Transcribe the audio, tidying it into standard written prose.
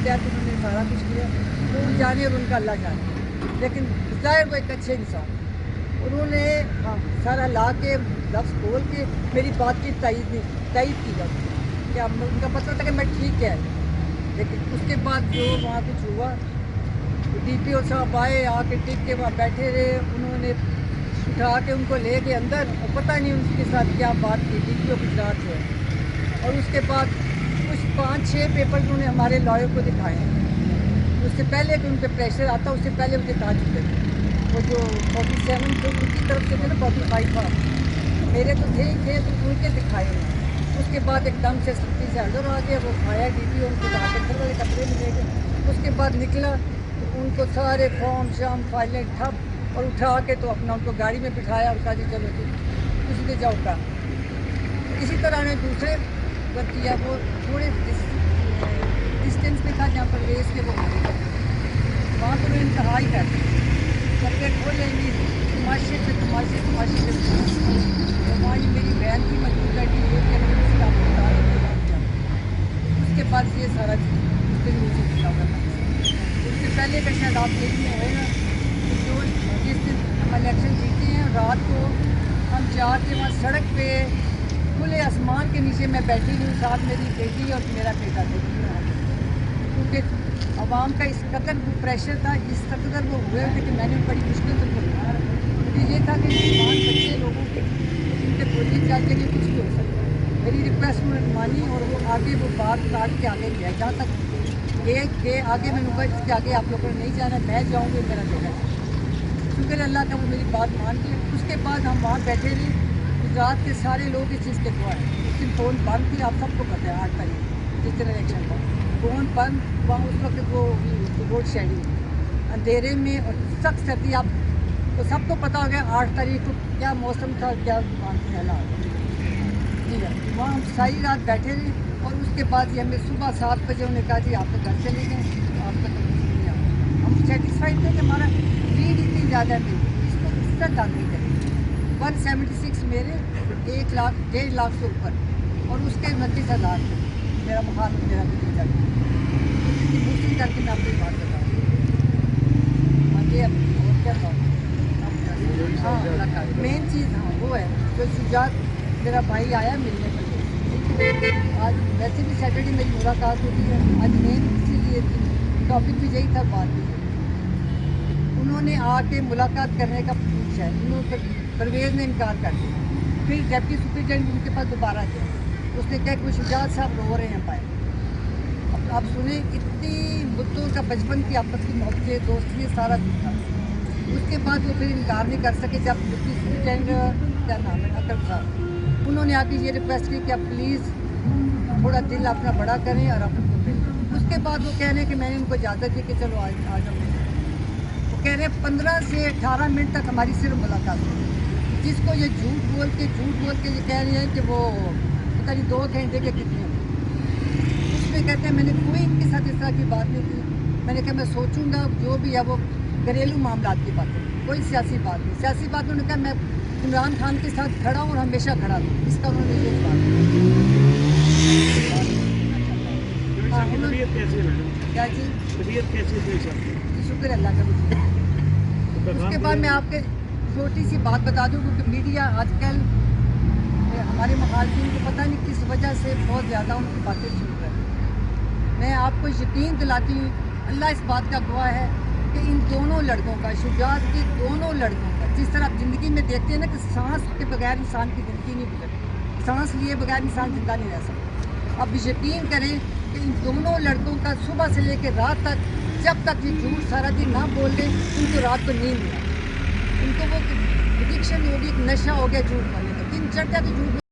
तहत उन्होंने सारा कुछ किया, वो जाने और उनका अल्लाह जाने। लेकिन ज़ाहिर वो एक अच्छे इंसान, उन्होंने सारा ला के लफ्ज़ बोल के मेरी बात की तईद की जाती कि उनका पता था कि मैं ठीक है। लेकिन उसके बाद जो वहाँ कुछ हुआ, DPO साहब आए, आके टिक के वहाँ बैठे रहे, उन्होंने उठा के उनको ले गए अंदर और पता नहीं उनके साथ क्या बात की DPO गुजरात से। और उसके बाद कुछ 5-6 पेपर उन्होंने हमारे लॉयर को दिखाए। उससे पहले कि उन पर प्रेशर आता, उससे पहले वो दिखा चुके थे। वो जो 47 थे उनकी तरफ से थे ना, 45 था, मेरे तो थे ही थे, तो उनके दिखाए उन्होंने। उसके बाद एकदम से सख्ती से अंदर आ गया, वो खाया DPO, उनको अंदर वाले कपड़े में ले गए। उसके बाद निकला तो उनको सारे फॉर्म शाम फाइलें ठप और उठा के तो अपना उनको गाड़ी में बिठाया और कहा जी चलो जी किसी दे जाओ का। इसी तरह ने दूसरे पर किया, वो थोड़े डिस्टेंस पे था जहाँ पर रेस के वो वहाँ पर इंतहा ही कर सबके खोलेंगी तमाशे पे तमाशे तमाशे पे। तो वहाँ ये मेरी बहन की मौजूद है कि उससे आप बता रहे। उसके बाद ये सारा उसके मुझे खिला था। उससे पहले का शायद आप जेल में होएगा, जो जिस दिन हम इलेक्शन जीते हैं रात को हम जाके वहाँ सड़क पे खुले आसमान के नीचे मैं बैठी हूँ, साथ मेरी बेटी और मेरा बेटा देखी हूँ। क्योंकि आवाम का इस कदर वो प्रेशर था, इस कदर वो हुए थे कि मैंने बड़ी मुश्किल से बोला। क्योंकि ये था कि मुसलमान बच्चे लोगों के उनके बोलने चाहते कि कुछ भी हो सकता है। मेरी रिक्वेस्ट उन्होंने मानी और वो आगे वो बात काट के आगे गया, जहाँ तक गेट के आगे मैंने कहा इसके आगे आप लोगों ने नहीं जाना, मैं जाऊँगी मेरा बेटा। शुक्र अल्लाह का वो मेरी बात मान के। उसके बाद हम वहाँ बैठे रहे, गुजरात के सारे लोग इस चीज़ के गवाह हैं। उस दिन फ़ोन बंद थी, आप सबको पता है 8 तारीख जिस तरह इलेक्शन था, फ़ोन बंद वहाँ उस वक्त वो रोड शेडिंग अंधेरे में और सख्त सर्दी। आप तो सबको पता हो गया 8 तारीख को क्या मौसम था, क्या हालात। ठीक है, वहाँ हम सारी रात बैठे रहे और उसके बाद ये हमें सुबह 7 बजे उन्होंने कहा जी आप तो घर चले गए, आपका तो नहीं आया। हम सेटिस्फाइड थे कि हमारा लीड इतनी ज़्यादा थी, इसको किस तरह काम नहीं करें। 176 मेरे 1 लाख 1.5 लाख से ऊपर और उसके 29,000 मेरा मुखाल मेरा भतीजा दूसरी करके मैं अपनी बात बताऊँ आगे। अब और क्या बात, हाँ मेन चीज़ हाँ वो है जो शुजात मेरा भाई आया मिलने पर। आज वैसे भी सैटरडे मेरी मुलाकात होती है, आज मेन इसीलिए टॉपिक भी यही था, बात भी। उन्होंने आके मुलाकात करने का पूछा है, उन्होंने परवेज़ ने इनकार कर दिया। फिर डिप्टी सुपरिटेंडेंट उनके पास दोबारा गया, उसने कहा कि शुजात साहब रो रहे हैं पाए। अब आप सुने इतनी मुद्दों का बचपन की आपस की मोहब्बत दोस्ती सारा कुछ था। उसके बाद वो फिर इनकार नहीं कर सके। जब डिप्टी सुपरिटेंडेंट क्या नाम है अकरम साहब, उन्होंने आके ये रिक्वेस्ट की कि आप प्लीज़ थोड़ा दिल अपना बड़ा करें और अपने। उसके बाद वो कह रहे हैं कि मैंने उनको इजाज़त दी कि चलो आ जाओ। वो कह रहे हैं 15 से 18 मिनट तक हमारी सिर्फ मुलाकात हुई, जिसको ये झूठ बोल के ये कह रहे हैं कि वो पता नहीं 2 घंटे के कितने। उसमें कहते हैं मैंने कोई इनके साथ इस तरह की बात नहीं की। मैंने कहा मैं सोचूंगा, जो भी है वो घरेलू मामलात की बात है, कोई सियासी बात नहीं। सियासी बात उन्होंने कहा मैं इमरान खान के साथ खड़ा हूँ और हमेशा खड़ा हूँ, इसका उन्होंने ये बात क्या चीज़ शुक्र अल्लाह का। उसके बाद मैं आपके छोटी सी बात बता दूँ, क्योंकि मीडिया आजकल हमारे मुखालिफिन को पता नहीं किस वजह से बहुत ज़्यादा उनकी बातें सुन रहे हैं। मैं आपको यकीन दिलाती हूँ, अल्लाह इस बात का गवाह है कि इन दोनों लड़कों का, शुजात की दोनों लड़कों का, जिस तरह आप ज़िंदगी में देखते हैं ना कि सांस के बगैर इंसान की ज़िंदगी नहीं गुजरती, सांस लिए बगैर इंसान जिंदा नहीं रह सकता। अब यकीन करें कि इन दोनों लड़कों का सुबह से लेकर रात तक, जब तक ये झूठ सारा दिन ना बोल दें, उनको रात को नींद नहीं आती। उनको वो एडिक्शन होगी, नशा हो गया झूठ बोलने का, दिन चढ़ जाए तो झूठ